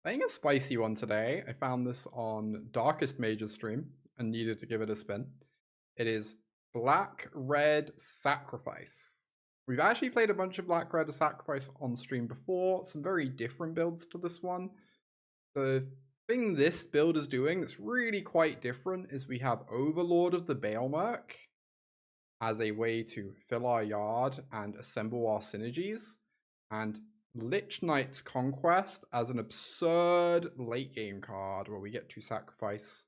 Playing a spicy one today. I found this on Darkest Mage's stream and needed to give it a spin. It is Black Red Sacrifice. We've actually played a bunch of Black Red Sacrifice on stream before, some very different builds to this one. The thing this build is doing that's really quite different is we have Overlord of the Balemurk as a way to fill our yard and assemble our synergies, and Lich-Knights Conquest as an absurd late game card where we get to sacrifice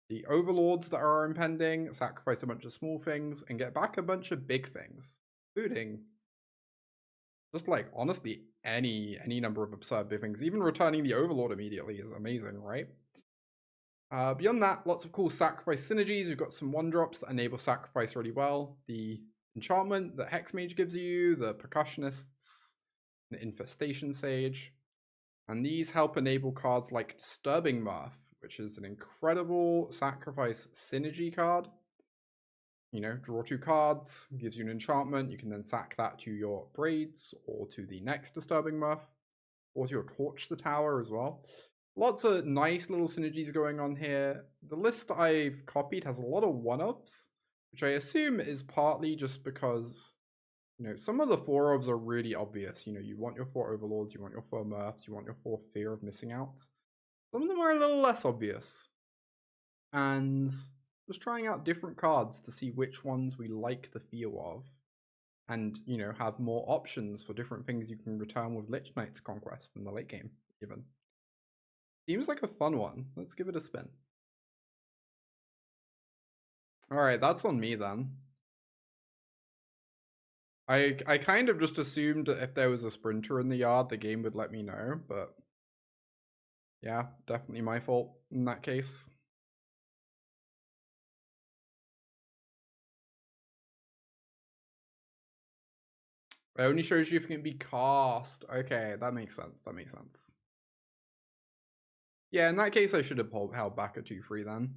the overlords that are impending, sacrifice a bunch of small things, and get back a bunch of big things, including just like honestly any number of absurd big things. Even returning the overlord immediately is amazing, right? Beyond that, lots of cool sacrifice synergies. We've got some 1-drops that enable sacrifice really well. The enchantment that Hexmage gives you, the Percussionists, and Infestation Sage. And these help enable cards like Disturbing Mirth, which is an incredible sacrifice synergy card. You know, draw 2 cards, gives you an enchantment. You can then sack that to your Braids or to the next Disturbing Mirth, or to your Torch the Tower as well. Lots of nice little synergies going on here. The list I've copied has a lot of 1-ups, which I assume is partly just because, you know, some of the 4-ofs are really obvious. You know, you want your 4 Overlords, you want your 4 Mirths, you want your 4 Fear of Missing Outs. Some of them are a little less obvious. And just trying out different cards to see which ones we like the feel of. And, you know, have more options for different things you can return with Lich-Knights Conquest in the late game, even. Seems like a fun one. Let's give it a spin. Alright, that's on me then. I kind of just assumed that if there was a sprinter in the yard, the game would let me know, but yeah, definitely my fault in that case. It only shows you if it can be cast. Okay, that makes sense. That makes sense. Yeah, in that case, I should have held back a 2-3 then.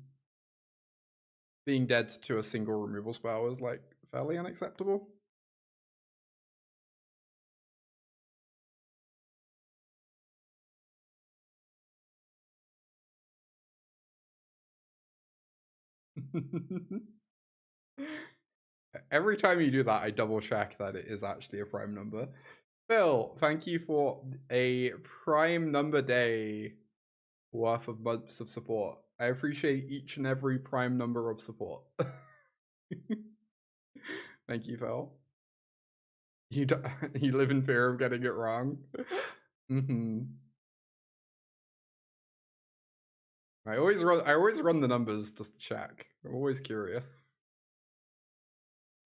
Being dead to a single removal spell is like fairly unacceptable. Every time you do that, I double check that it is actually a prime number. Phil, thank you for a prime number day worth of months of support. I appreciate each and every prime number of support. Thank you, Phil. You live in fear of getting it wrong. I always run the numbers just to check. I'm always curious.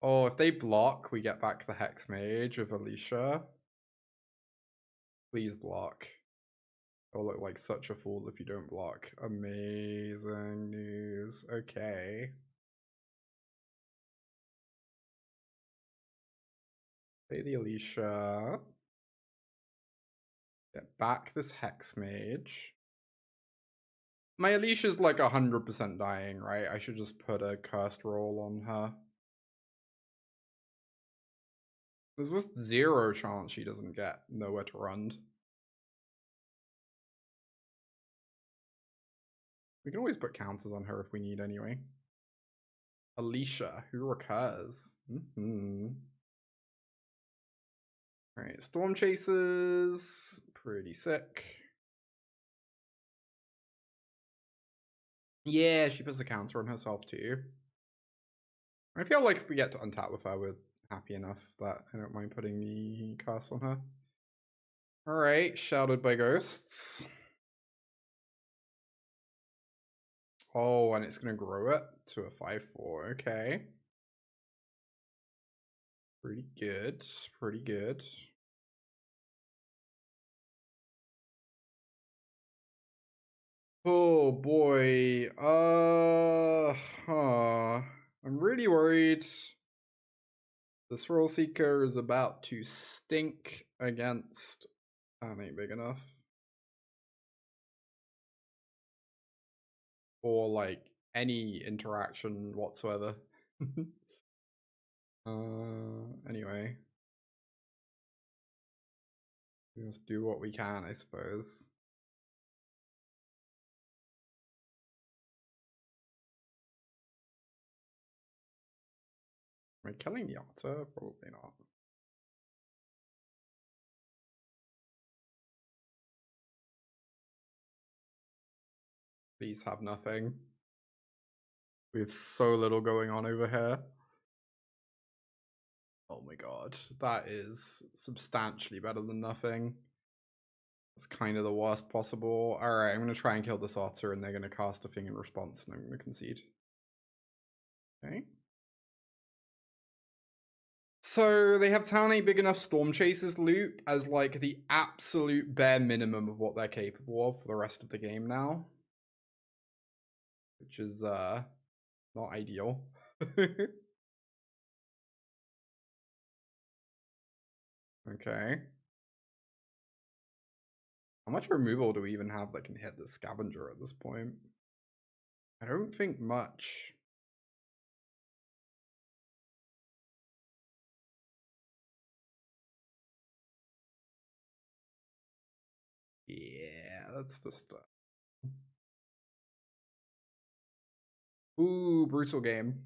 Oh, if they block, we get back the Hexmage of Alesha. Please block. I'll look like such a fool if you don't block. Amazing news. Okay. Play the Alesha. Get back this Hexmage. My Alesha's like 100% dying, right? I should just put a cursed roll on her. There's just 0 chance she doesn't get nowhere to run. We can always put counters on her if we need anyway. Alesha, who recurs? Alright, Storm Chasers. Pretty sick. Yeah, she puts a counter on herself too. I feel like if we get to untap with her, we're happy enough that I don't mind putting the curse on her. Alright, Shrouded by Ghosts. Oh, and it's going to grow it to a 5/4. Okay. Pretty good. Pretty good. Oh boy. I'm really worried. This Thrillseeker is about to stink against. That ain't big enough. Or like any interaction whatsoever. Anyway. We must do what we can, I suppose. Am I killing the otter? Probably not. Please have nothing. We have so little going on over here. Oh my god, that is substantially better than nothing. It's kind of the worst possible. Alright, I'm going to try and kill this otter and they're going to cast a thing in response and I'm going to concede. Okay. So they have Town Ain't Big Enough Storm Chasers loop as like the absolute bare minimum of what they're capable of for the rest of the game now. Which is not ideal. Okay. How much removal do we even have that can hit the scavenger at this point? I don't think much. Yeah, that's just ooh, brutal game.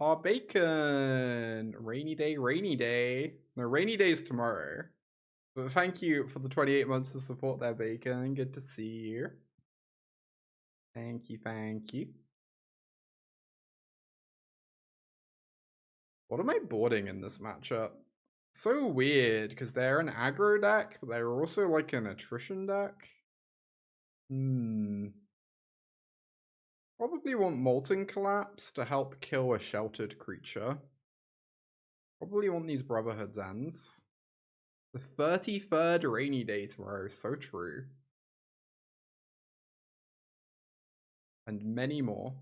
Aw, bacon! Rainy day, rainy day. No, rainy day is tomorrow. But thank you for the 28 months of support there, Bacon. Good to see you. Thank you, thank you. What am I boarding in this matchup? So weird, because they're an aggro deck, but they're also like an attrition deck. Probably want Molten Collapse to help kill a sheltered creature. Probably want these Brotherhood's Ends. The 33rd rainy day tomorrow, so true. And many more.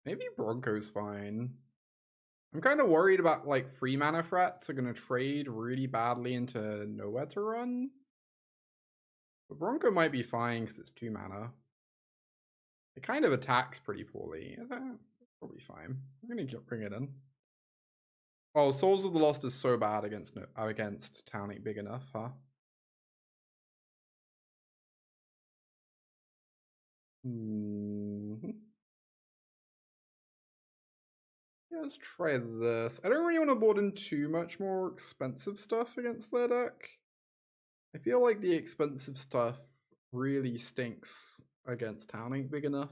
Maybe Bronco's fine. I'm kind of worried about like 3 mana threats are going to trade really badly into nowhere to run. But Bronco might be fine because it's 2 mana. It kind of attacks pretty poorly. Probably fine. I'm going to bring it in. Oh, Souls of the Lost is so bad against Town Ain't Big Enough, huh? Yeah, let's try this. I don't really want to board in too much more expensive stuff against their deck. I feel like the expensive stuff really stinks against Town Ain't Big Enough.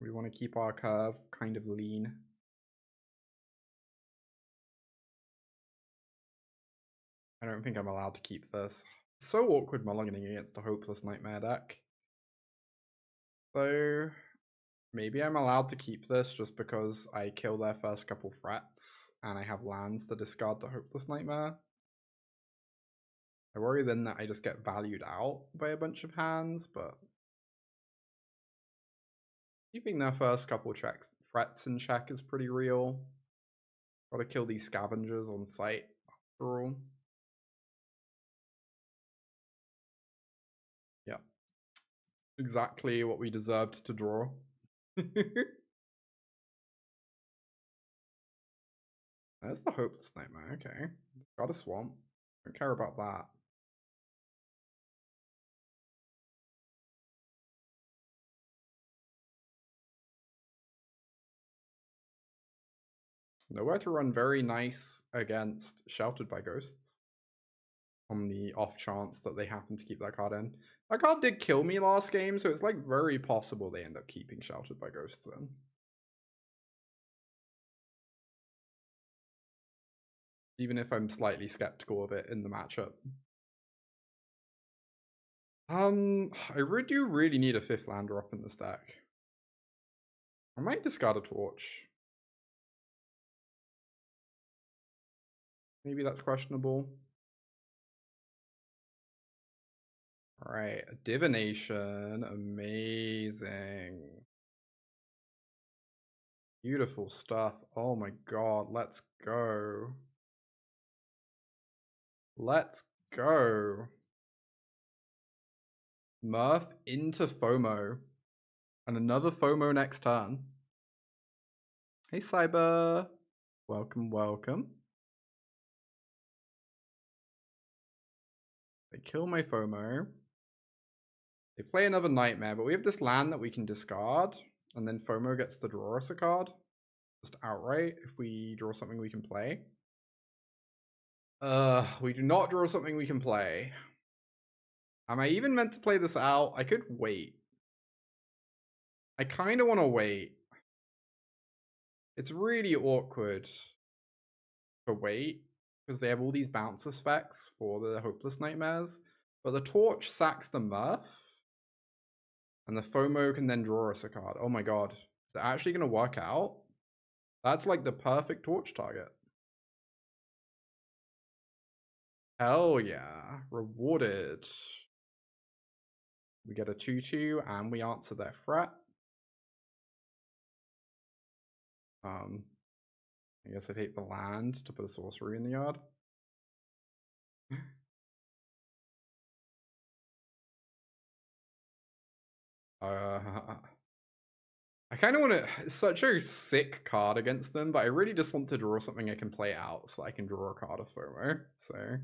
We want to keep our curve kind of lean. I don't think I'm allowed to keep this. So awkward mulliganing against a hopeless nightmare deck. So maybe I'm allowed to keep this just because I kill their first couple threats and I have lands to discard the hopeless nightmare. I worry then that I just get valued out by a bunch of hands, but keeping their first couple threats in check is pretty real. Gotta kill these scavengers on sight after all. Yeah. Exactly what we deserved to draw. There's the hopeless nightmare, okay. Got a swamp. Don't care about that. Nowhere to run very nice against Sheltered by Ghosts. On the off chance that they happen to keep that card in. That card did kill me last game, so it's like very possible they end up keeping Sheltered by Ghosts in. Even if I'm slightly skeptical of it in the matchup. I do really need a 5th land drop in this deck. I might discard a Torch. Maybe that's questionable. Alright, a Divination. Amazing. Beautiful stuff. Oh my god, let's go. Let's go. Mirth into FOMO. And another FOMO next turn. Hey Cyber. Welcome, welcome. They kill my FOMO. They play another Nightmare, but we have this land that we can discard, and then FOMO gets to draw us a card. Just outright, if we draw something we can play. We do not draw something we can play. Am I even meant to play this out? I could wait. I kind of want to wait. It's really awkward to wait, because they have all these bounce effects for the Hopeless Nightmares. But the Torch sacks the Mirth, and the FOMO can then draw us a card. Oh my god. Is it actually going to work out? That's like the perfect Torch target. Hell yeah. Rewarded. We get a 2/2 and we answer their threat. I guess I'd hate the land to put a sorcery in the yard. I kind of want to. It's such a sick card against them, but I really just want to draw something I can play out so I can draw a card of FOMO. So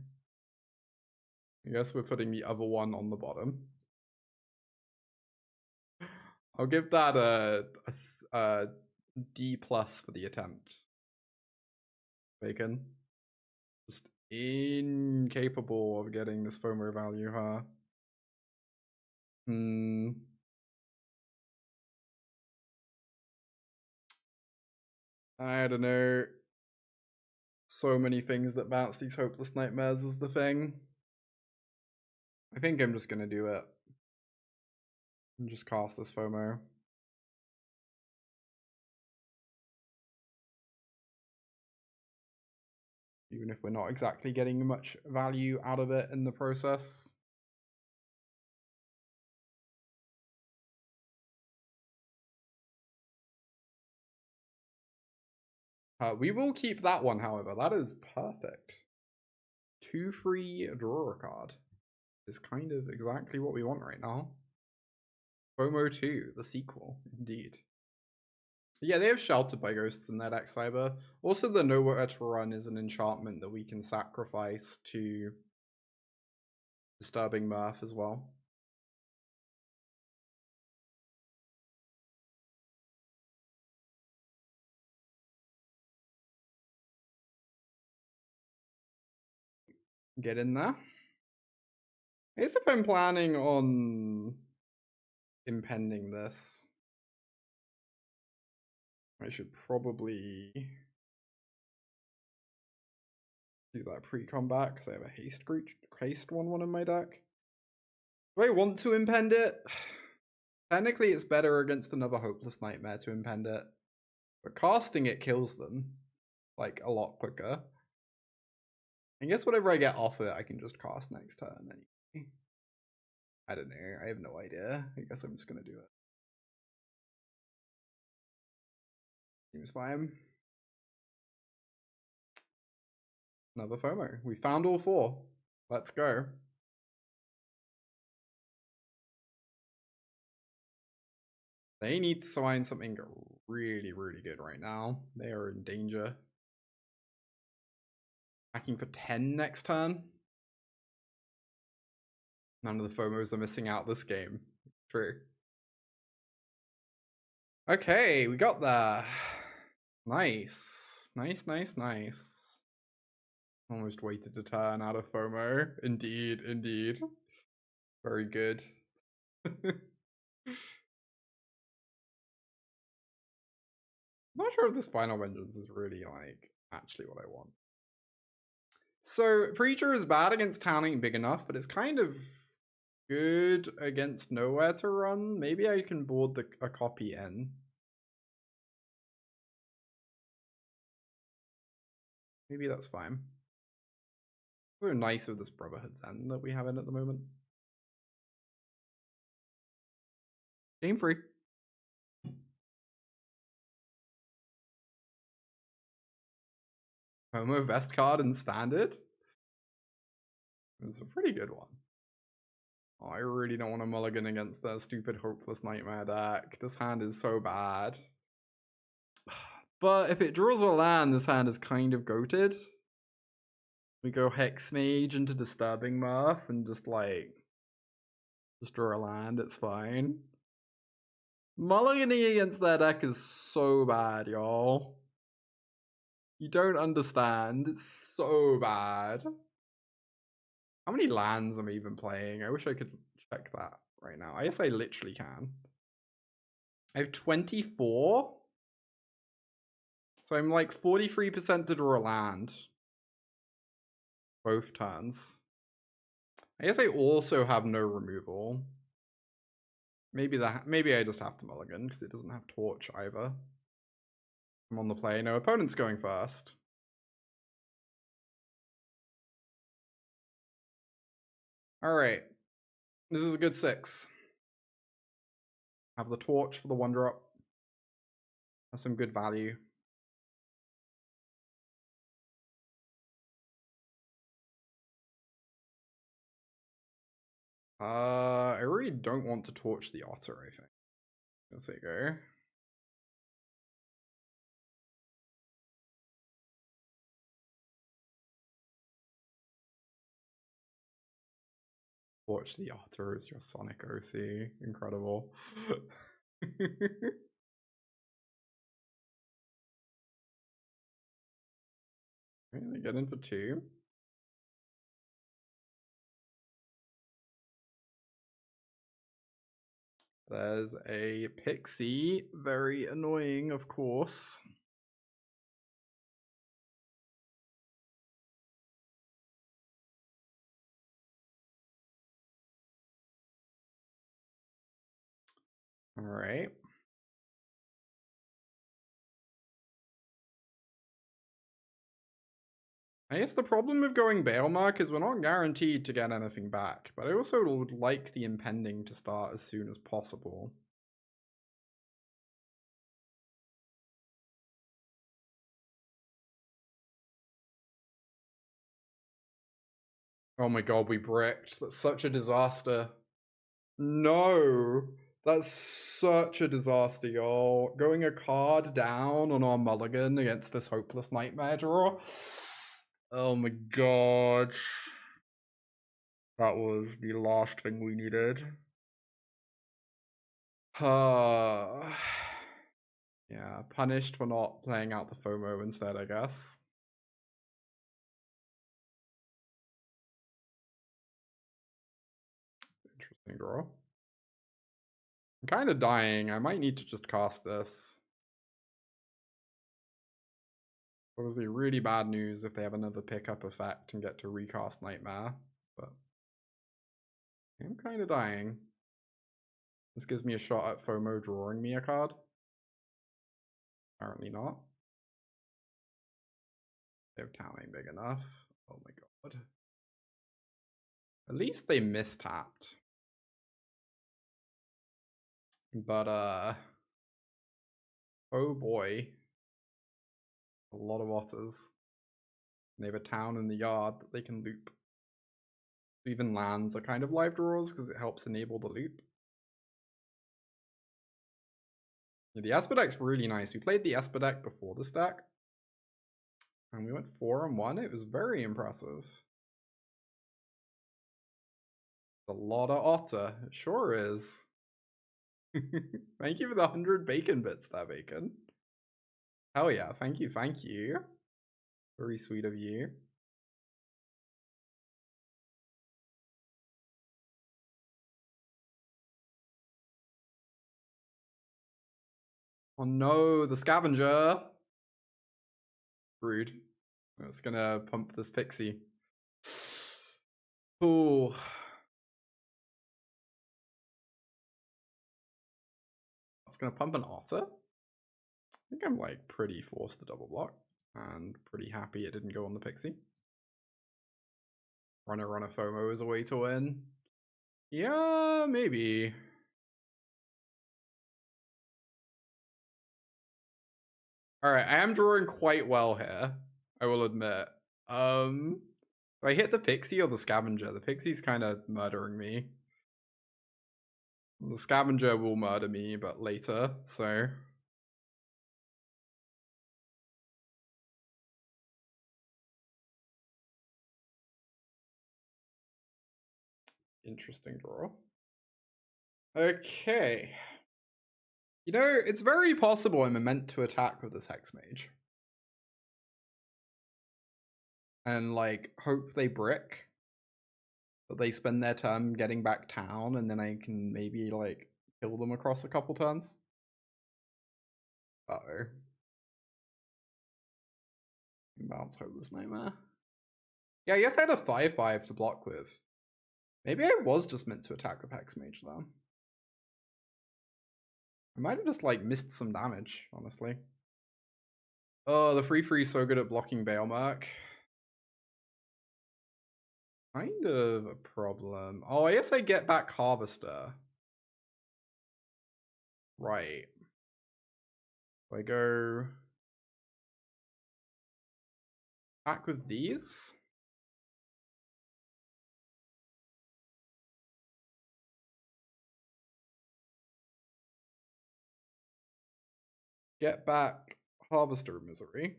I guess we're putting the other one on the bottom. I'll give that a D+ for the attempt. Bacon. Just incapable of getting this FOMO value, huh? I don't know. So many things that bounce these Hopeless Nightmares is the thing. I think I'm just gonna do it. And just cast this FOMO. Even if we're not exactly getting much value out of it in the process. We will keep that one, however. That is perfect. 2/3 draw a card is kind of exactly what we want right now. FOMO 2, the sequel, indeed. Yeah, they have Sheltered by Ghosts in their deck, Cyber. Also, the Nowhere to Run is an enchantment that we can sacrifice to Disturbing Mirth as well. Get in there. I guess if I'm planning on impending this, I should probably do that pre-combat because I have a haste one in my deck. Do I want to impend it? Technically, it's better against another Hopeless Nightmare to impend it, but casting it kills them like a lot quicker. I guess whatever I get off it, I can just cast next turn anyway. I don't know. I have no idea. I guess I'm just gonna do it. Seems fine. Another FOMO. We found all 4. Let's go. They need to find something really, really good right now. They are in danger. Hacking for 10 next turn. None of the FOMOs are missing out this game. True. Okay, we got there. Nice. Nice. Almost waited to turn out of FOMO. Indeed. Very good. I'm not sure if the Spinal Vengeance is really, like, actually what I want. So, Preacher is bad against town ain't big enough, but it's kind of good against Nowhere to Run. Maybe I can board a copy in. Maybe that's fine. So nice with this Brotherhood's End that we have in at the moment. Game free. Homo Vest card in Standard. It was a pretty good one. Oh, I really don't want to mulligan against that stupid Hopeless Nightmare deck. This hand is so bad. But if it draws a land, this hand is kind of goated. We go Hexmage into Disturbing Mirth and just draw a land, it's fine. Mulliganing against their deck is so bad, y'all. You don't understand. It's so bad. How many lands am I even playing? I wish I could check that right now. I guess I literally can. I have 24. So I'm like 43% to draw a land. Both turns. I guess I also have no removal. Maybe I just have to mulligan because it doesn't have torch either. I'm on the play. No, opponent's going first. Alright. This is a good 6. Have the torch for the 1-drop. That's some good value. I really don't want to torch the otter, I think. Let's see, go. Torch the otter as your Sonic OC. Incredible. They get in for 2. There's a Pixie. Very annoying, of course. All right. I guess the problem with going Balemurk is we're not guaranteed to get anything back, but I also would like the impending to start as soon as possible. Oh my god, we bricked. That's such a disaster. No, that's such a disaster, y'all. Going a card down on our mulligan against this hopeless nightmare draw. Oh my god. That was the last thing we needed. Yeah, punished for not playing out the FOMO instead, I guess. Interesting draw. I'm kind of dying. I might need to just cast this. Obviously, really bad news if they have another pickup effect and get to recast Nightmare, but I'm kind of dying. This gives me a shot at FOMO drawing me a card. Apparently not. Their town ain't big enough. Oh my god. At least they mistapped. But, oh boy. A lot of otters. They have a town in the yard that they can loop. Even lands are kind of live draws because it helps enable the loop. Yeah, the Esper deck's really nice. We played the Esper deck before this deck. And we went 4-1. It was very impressive. A lot of otter. It sure is. Thank you for the 100 bacon bits there, Bacon. Hell yeah. Thank you. Thank you. Very sweet of you. Oh no, the scavenger. Rude. I was gonna pump this pixie. Ooh. I was gonna pump an otter. I think I'm like pretty forced to double block and pretty happy it didn't go on the pixie. Runner FOMO is a way to win. Yeah, maybe. Alright, I am drawing quite well here, I will admit. Do I hit the pixie or the scavenger? The pixie's kind of murdering me. The scavenger will murder me, but later, so... interesting draw. Okay. You know, it's very possible I'm meant to attack with this Hexmage. And, like, hope they brick. But they spend their turn getting back town, and then I can maybe, like, kill them across a couple turns. Uh-oh. Bounce Hopeless Nightmare. Yeah, I guess I had a 5/5 to block with. Maybe I was just meant to attack with Hexmage, though. I might have just, like, missed some damage, honestly. Oh, the 3/3 is so good at blocking Balemurk. Kind of a problem. Oh, I guess I get back Harvester. Right. So I go back with these. Get back Harvester of Misery.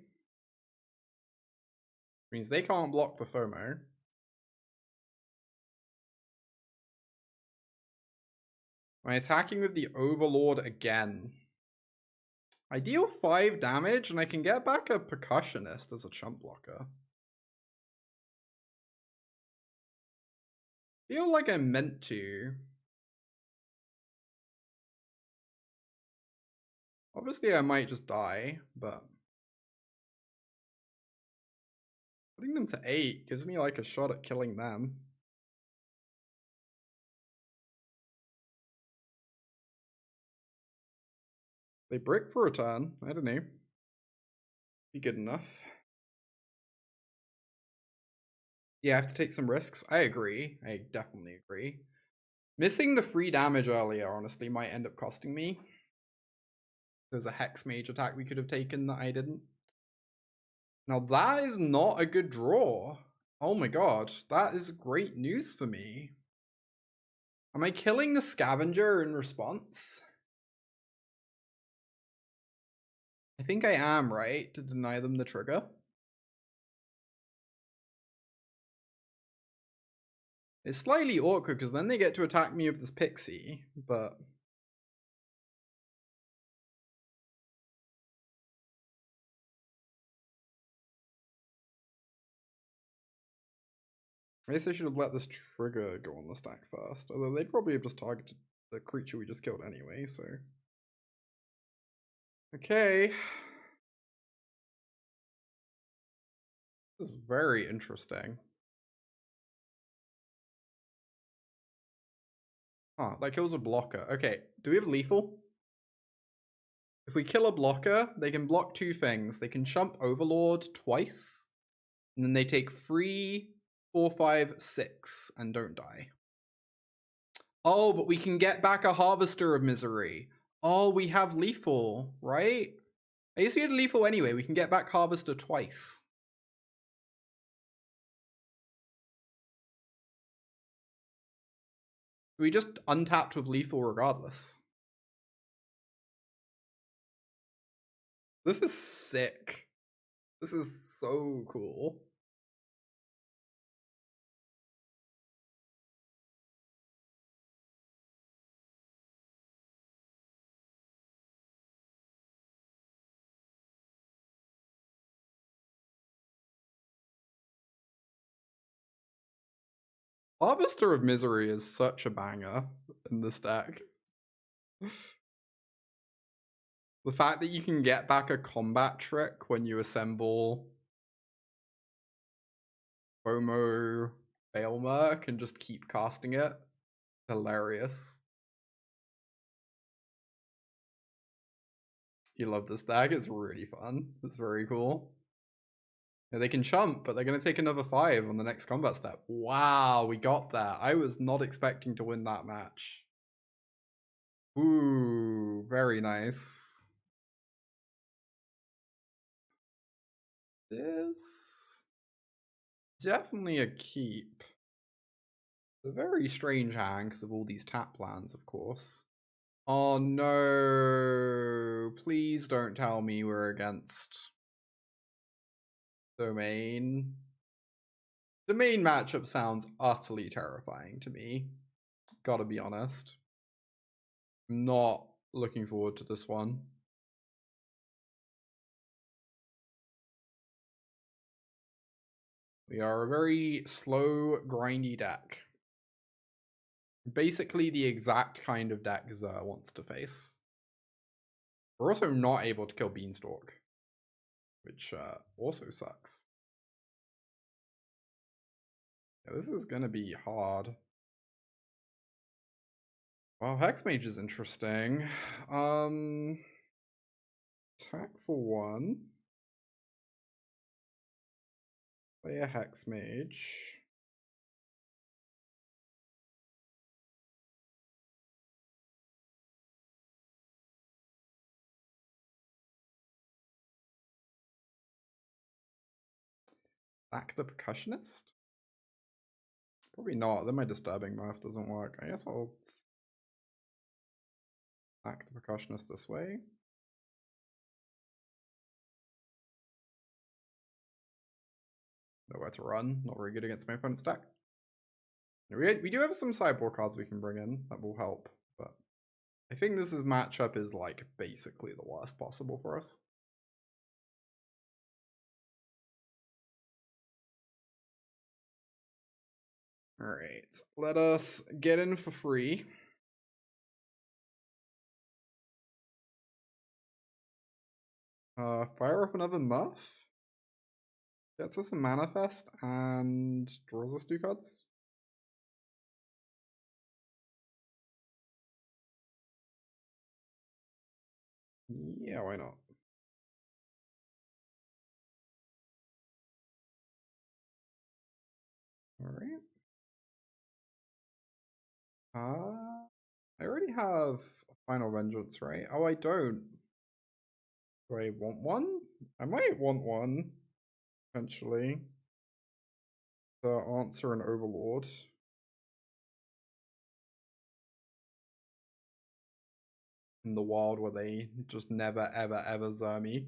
Means they can't block the FOMO. I'm attacking with the Overlord again. I deal 5 damage and I can get back a Percussionist as a chump blocker. Feel like I'm meant to. Obviously I might just die, but putting them to 8 gives me like a shot at killing them. They brick for a turn. I don't know. Be good enough. Yeah, I have to take some risks. I agree. I definitely agree. Missing the free damage earlier, honestly, might end up costing me. There's a Hexmage attack we could have taken that I didn't. Now that is not a good draw. Oh my god, that is great news for me. Am I killing the Scavenger in response? I think I am, right? To deny them the trigger. It's slightly awkward because then they get to attack me with this Pixie, but... I guess I should have let this trigger go on the stack first, although they'd probably have just targeted the creature we just killed anyway, so... Okay. This is very interesting. Huh, that kills a blocker. Okay, do we have lethal? If we kill a blocker, they can block 2 things. They can chump Overlord twice, and then they take 3, 4, 5, 6, and don't die. Oh, but we can get back a Harvester of Misery. Oh, we have lethal, right? I guess we had lethal anyway. We can get back Harvester twice. We just untapped with lethal regardless. This is sick. This is so cool. Harvester of Misery is such a banger in this deck. The fact that you can get back a combat trick when you assemble FOMO Balemurk and just keep casting it. Hilarious. You love this deck, it's really fun. It's very cool. Yeah, they can chump, but they're going to take another 5 on the next combat step. Wow, we got that. I was not expecting to win that match. Ooh, very nice. This definitely a keep. It's a very strange hand because of all these tap lands, of course. Oh no, please don't tell me we're against Domain. The main matchup sounds utterly terrifying to me. Gotta be honest. Not looking forward to this one. We are a very slow, grindy deck. Basically the exact kind of deck Xur wants to face. We're also not able to kill Beanstalk, which also sucks. Yeah, this is gonna be hard. Well, Hexmage is interesting. Attack for 1. Play a Hexmage. Sack the Percussionist? Probably not. Then my Disturbing Mirth doesn't work. I guess I'll sack the Percussionist this way. Nowhere to run. Not very good against my opponent's deck. We do have some sideboard cards we can bring in that will help, but I think this matchup is like basically the worst possible for us. Alright, let us get in for free. Fire off another Muff. Gets us a Manifest and draws us 2 cards. Yeah, why not? Alright. I already have Final Vengeance, right? Oh, I don't. Do I want one? I might want one, potentially. To answer an Overlord. In the wild where they just never, ever, ever Xur me.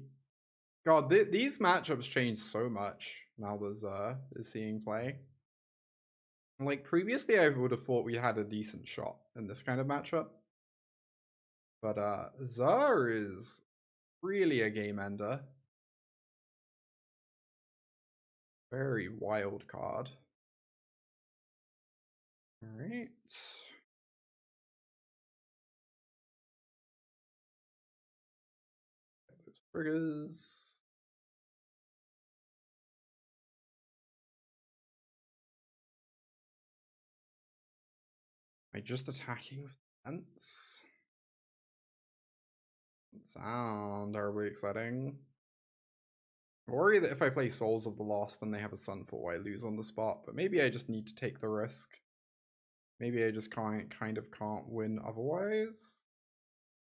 God, these matchups change so much now that Xur is seeing play. Like, previously I would have thought we had a decent shot in this kind of matchup. But Xur is really a game ender. Very wild card. Alright. Those triggers. Am I just attacking with Vents? Doesn't sound terribly exciting. I worry that if I play Souls of the Lost and they have a Sunfall, I lose on the spot, but maybe I just need to take the risk. Maybe I just can't win otherwise.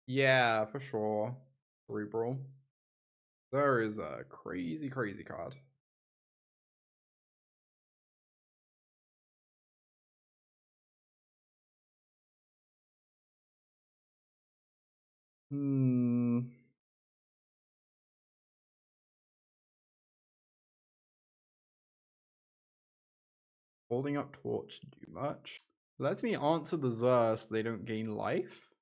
Yeah, for sure. Cerebral. There is a crazy, crazy card. Holding up Torch to do much. Lets me answer the Xur so they don't gain life.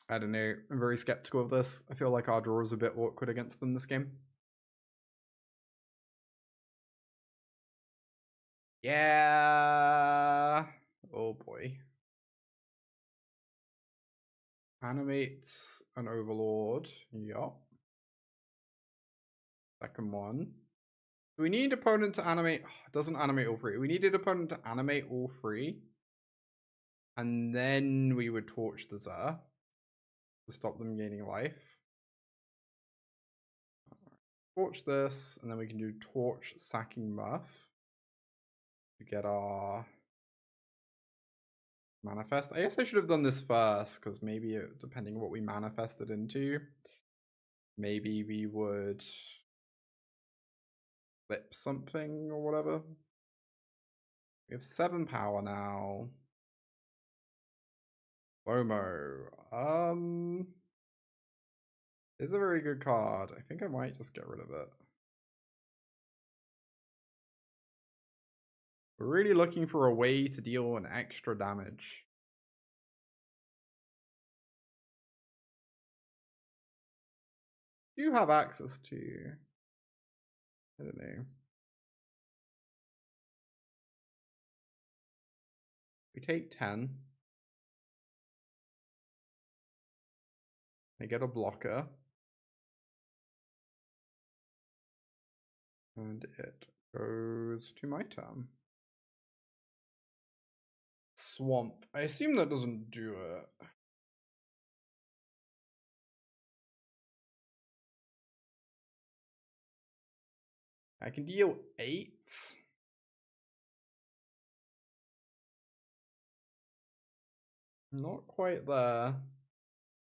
I don't know. I'm very skeptical of this. I feel like our draw is a bit awkward against them this game. Yeah. Oh boy. Animates an Overlord. Yup. Second one. We need opponent to animate. It doesn't animate all 3. We needed opponent to animate all 3. And then we would torch the Xur to stop them gaining life. Torch this, and then we can do torch sacking Muff to get our manifest. I guess I should have done this first, because maybe depending on what we manifested into, maybe we would flip something or whatever. We have 7 power now. Lomo. It's a very good card. I think I might just get rid of it. We're really looking for a way to deal an extra damage. Do you have access to? I don't know. We take 10. I get a blocker. And it goes to my turn. Swamp. I assume that doesn't do it. I can deal 8. Not quite there.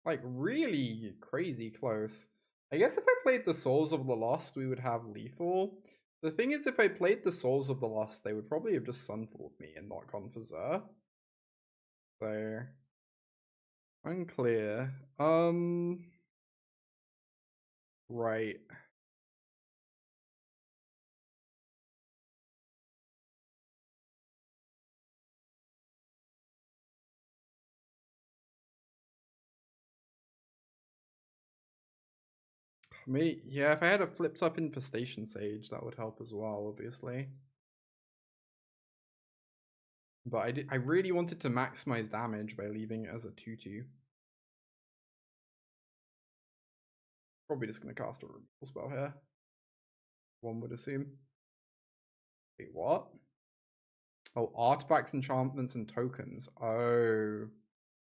Like, really crazy close. I guess if I played the Souls of the Lost, we would have lethal. The thing is, if I played the Souls of the Lost, they would probably have just Sunfalled me and not gone for Xur. So, unclear. Right. Yeah, if I had a flipped up Infestation Sage, that would help as well, obviously. But I really wanted to maximize damage by leaving it as a 2/2. Probably just going to cast a removal spell here. One would assume. Wait, what? Oh, artifacts, enchantments, and tokens. Oh,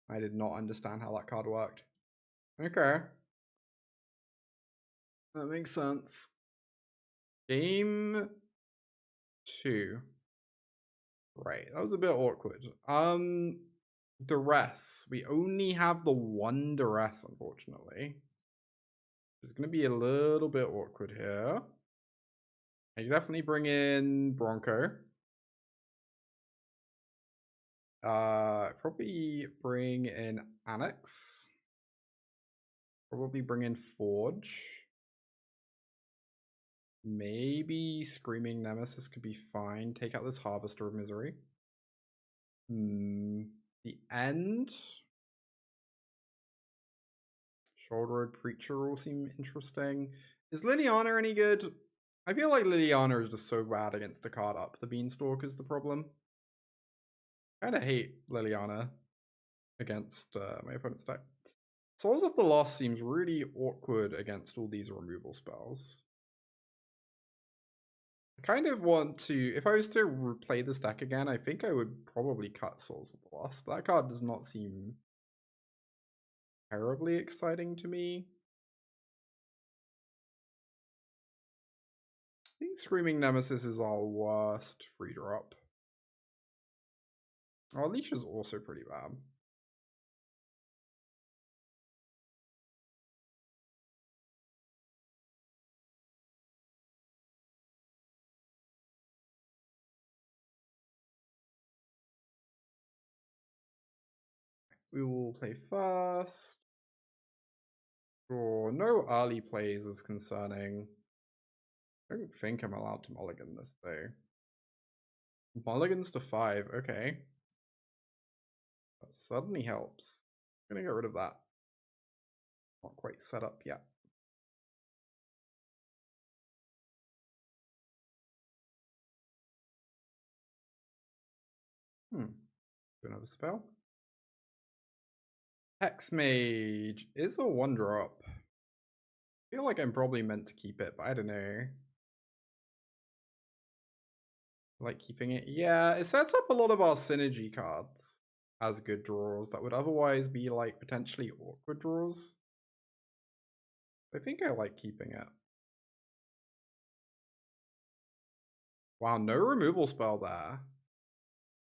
I did not understand how that card worked. Okay. That makes sense. Game 2. Right, that was a bit awkward. Duress. We only have the one Duress, unfortunately. It's going to be a little bit awkward here. I can definitely bring in Bronco. Probably bring in Annex. Probably bring in Forge. Maybe Screaming Nemesis could be fine. Take out this Harvester of Misery. The End. Sheoldred Preacher will seem interesting. Is Liliana any good? I feel like Liliana is just so bad against the card up. The Beanstalk is the problem. I kind of hate Liliana against my opponent's deck. Souls of the Lost seems really awkward against all these removal spells. I kind of want to, if I was to play this deck again, I think I would probably cut Souls of the Lost. That card does not seem terribly exciting to me. I think Screaming Nemesis is our worst free drop. Oh, Alesha's also pretty bad. We will play first. Oh, no early plays is concerning. I don't think I'm allowed to mulligan this though. Mulligans to 5, okay. That suddenly helps. I'm gonna get rid of that. Not quite set up yet. Don't have a spell. Hexmage is a 1-drop. I feel like I'm probably meant to keep it, but I don't know. I like keeping it. Yeah, it sets up a lot of our synergy cards as good draws that would otherwise be like potentially awkward draws. I think I like keeping it. Wow, no removal spell there.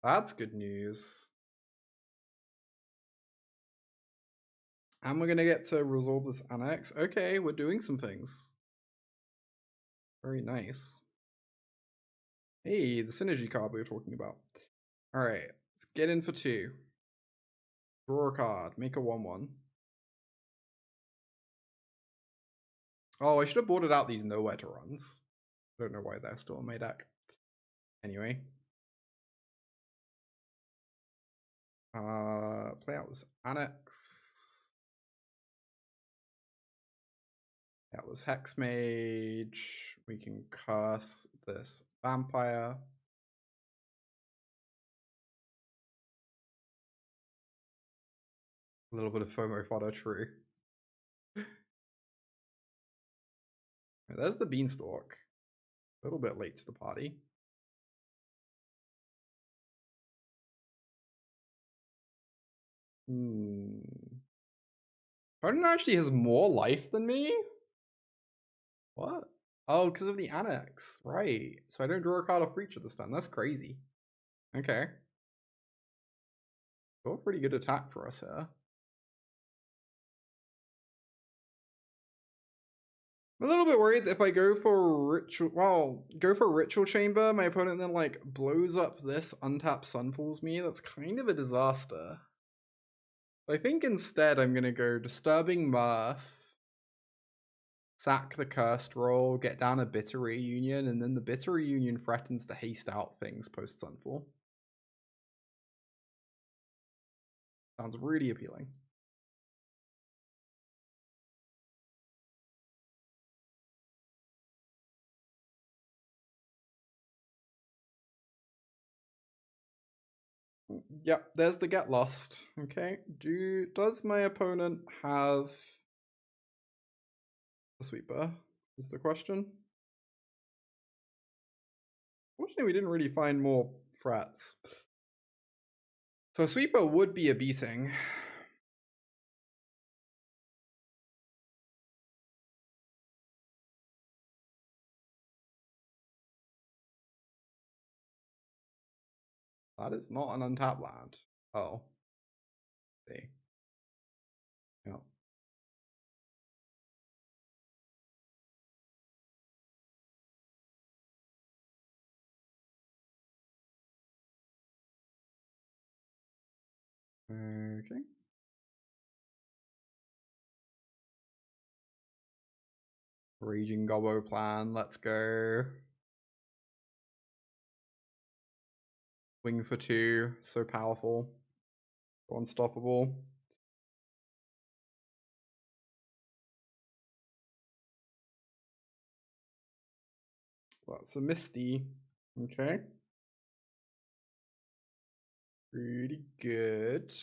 That's good news. And we're going to get to resolve this annex. Okay, we're doing some things. Very nice. Hey, the synergy card we were talking about. Alright, let's get in for 2. Draw a card, make a 1/1. Oh, I should have boarded out these nowhere to runs. I don't know why they're still in my deck. Anyway, Play out this Annex. That was Hexmage. We can curse this Vampire. A little bit of FOMO fodder, true. There's the Beanstalk. A little bit late to the party. Opponent actually has more life than me? What? Oh, because of the Annex. Right. So I don't draw a card off Creature this time. That's crazy. Okay. Got a pretty good attack for us here. I'm a little bit worried that if I go for Ritual Chamber, my opponent then like blows up this untapped Sunfalls me. That's kind of a disaster. I think instead I'm gonna go Disturbing Mirth, sack the Cursed Roll, get down a Bitter Reunion, and then the Bitter Reunion threatens to haste out things post Sunfall. Sounds really appealing. Yep, there's the Get Lost. Okay, does my opponent have a Sweeper? Is the question. Fortunately, we didn't really find more threats. So a Sweeper would be a beating. That is not an untapped land. Oh. See. Yep. Okay. Raging Gobbo plan, let's go. Wing for 2, so powerful. So unstoppable. That's a Misty. Okay. Pretty good.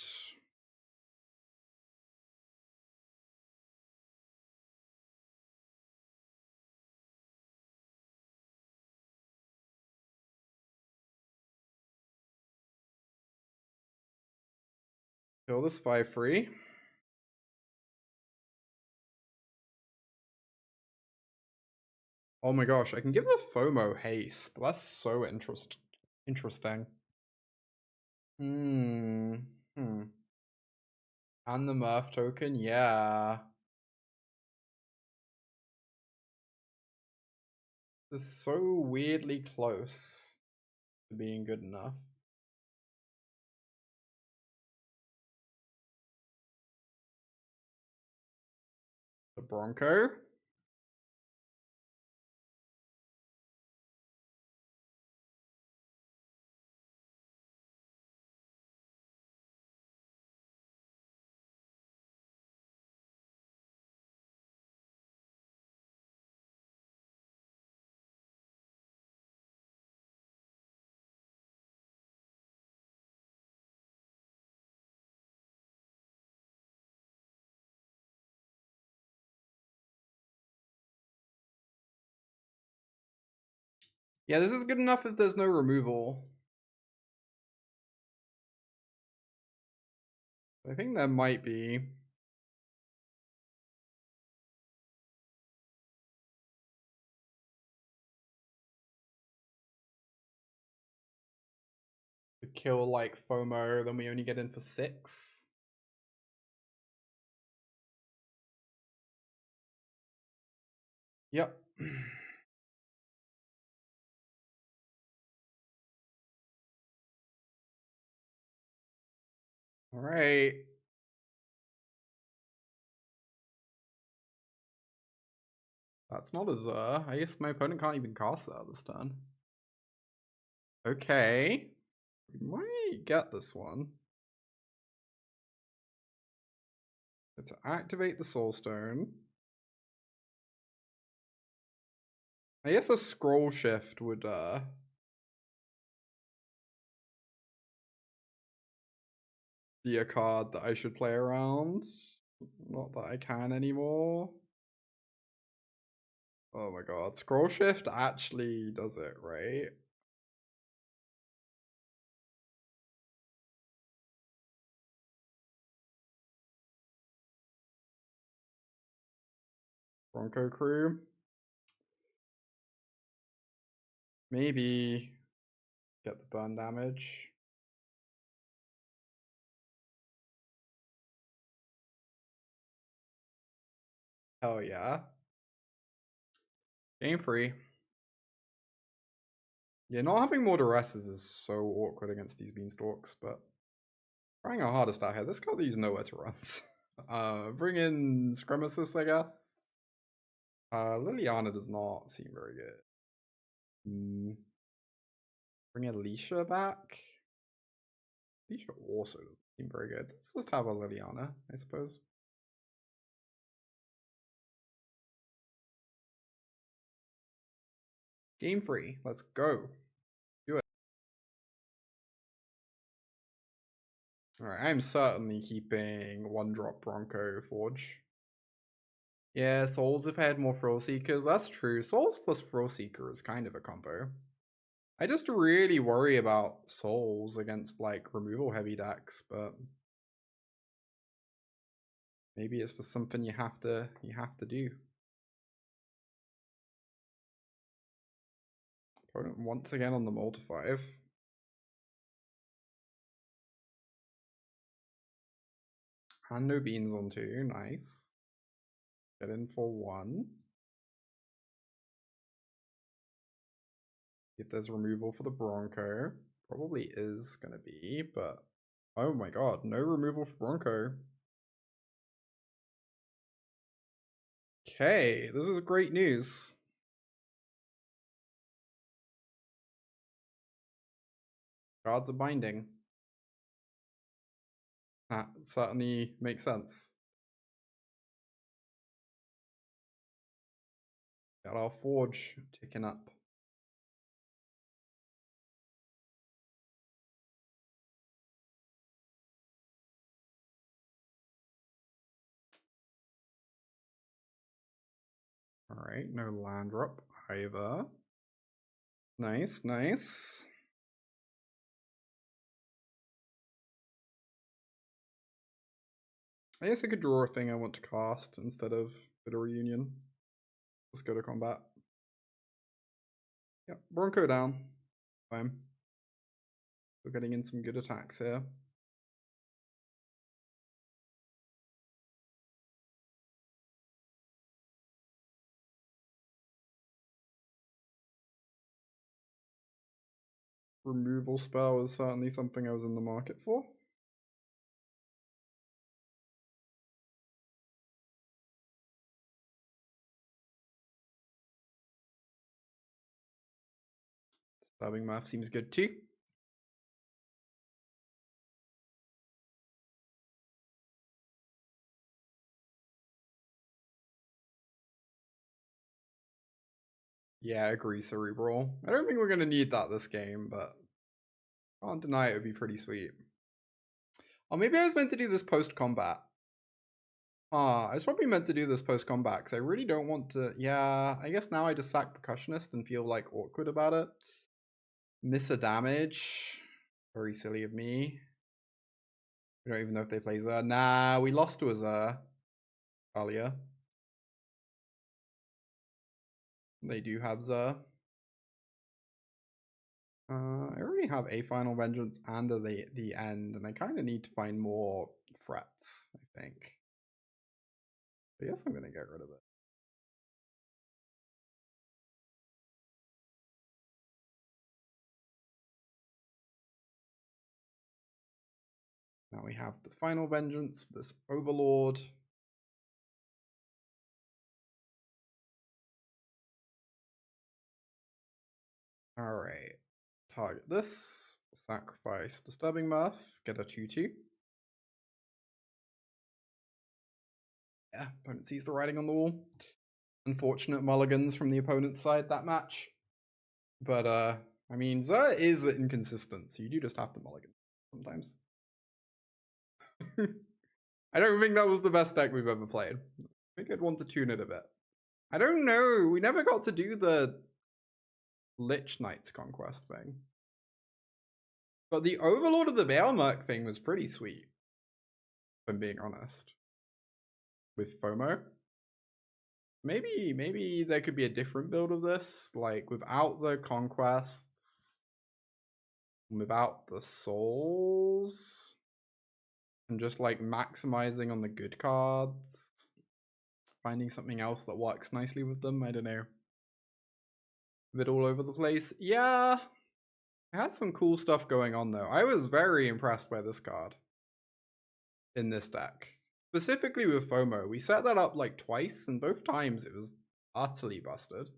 Kill this 5/3. Oh my gosh, I can give the FOMO haste. That's so interesting. And the Mirth token, yeah. This is so weirdly close to being good enough. The Bronco. Yeah, this is good enough if there's no removal. I think there might be. To kill like FOMO, then we only get in for 6. Yep. All right. That's not a I guess my opponent can't even cast that this turn. Okay. We might get this one. To activate the Soulstone. I guess a scroll shift would be a card that I should play around. Not that I can anymore. Oh my god, scroll shift actually does it, right? Bronco crew. Maybe get the burn damage. Hell yeah. Game free. Yeah, not having more Duresses is so awkward against these Beanstalks, but trying our hardest out here. This got these nowhere to run. Bring in Scremesis, I guess. Liliana does not seem very good. Bring Alesha back. Alesha also doesn't seem very good. Let's just have a Liliana, I suppose. Game free. Let's go. Do it. Alright, I'm certainly keeping 1-drop Bronco Forge. Yeah, Souls if I had more Thrillseekers. That's true. Souls plus Thrillseeker is kind of a combo. I just really worry about Souls against like removal heavy decks, but maybe it's just something you have to do. Opponent once again on the multi-5. And no beans on 2, nice. Get in for 1. If there's removal for the Bronco, probably is gonna be, but oh my god, no removal for Bronco. Okay, this is great news. Cards are binding. That certainly makes sense. Got our Forge ticking up. Alright, no land drop either. Nice, nice. I guess I could draw a thing I want to cast instead of Bitter Reunion. Let's go to combat. Yep, Bronco down. Fine. We're getting in some good attacks here. Removal spell is certainly something I was in the market for. Disturbing Mirth seems good too. Yeah, I agree, Cerebral. I don't think we're going to need that this game, but can't deny it would be pretty sweet. Oh, maybe I was meant to do this post-combat. I was probably meant to do this post-combat because I really don't want to... Yeah, I guess now I just sack Percussionist and feel like awkward about it. Miss a damage. Very silly of me. We don't even know if they play Zer. Nah, we lost to a Zer earlier. They do have Zer. I already have a Final Vengeance and the End, and I kind of need to find more threats, I think. I guess I'm going to get rid of it. Now we have the Final Vengeance for this Overlord. Alright. Target this. Sacrifice Disturbing Mirth. Get a 2-2. Yeah, opponent sees the writing on the wall. Unfortunate mulligans from the opponent's side that match. But I mean, Xur is inconsistent, so you do just have to mulligan sometimes. I don't think that was the best deck we've ever played. I think I'd want to tune it a bit. I don't know. We never got to do the Lich-Knights Conquest thing. But the Overlord of the Balemurk thing was pretty sweet, if I'm being honest. With FOMO. Maybe there could be a different build of this, like without the conquests, without the souls, and just like maximizing on the good cards, finding something else that works nicely with them. I don't know. A bit all over the place. Yeah, it had some cool stuff going on though. I was very impressed by this card in this deck. Specifically with FOMO, we set that up like twice, and both times it was utterly busted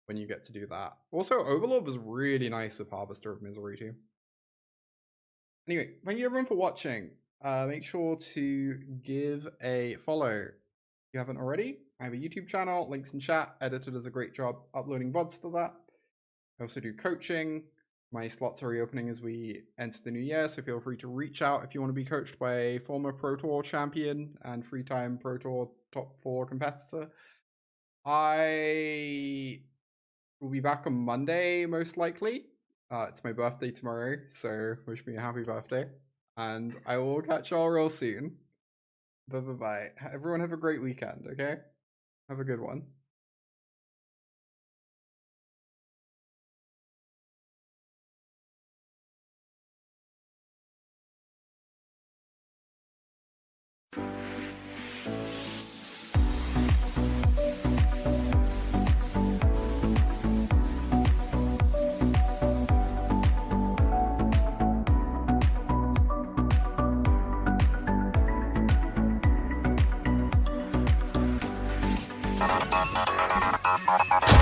when you get to do that. Also, Overlord was really nice with Harvester of Misery too. Anyway, thank you everyone for watching. Make sure to give a follow if you haven't already. I have a YouTube channel, links in chat. Editor does a great job uploading VODs to that. I also do coaching. My slots are reopening as we enter the new year, so feel free to reach out if you want to be coached by a former Pro Tour champion and three-time Pro Tour top 4 competitor. I will be back on Monday, most likely. It's my birthday tomorrow, so wish me a happy birthday. And I will catch y'all real soon. Bye-bye. Everyone have a great weekend, okay? Have a good one. Ha ha ha!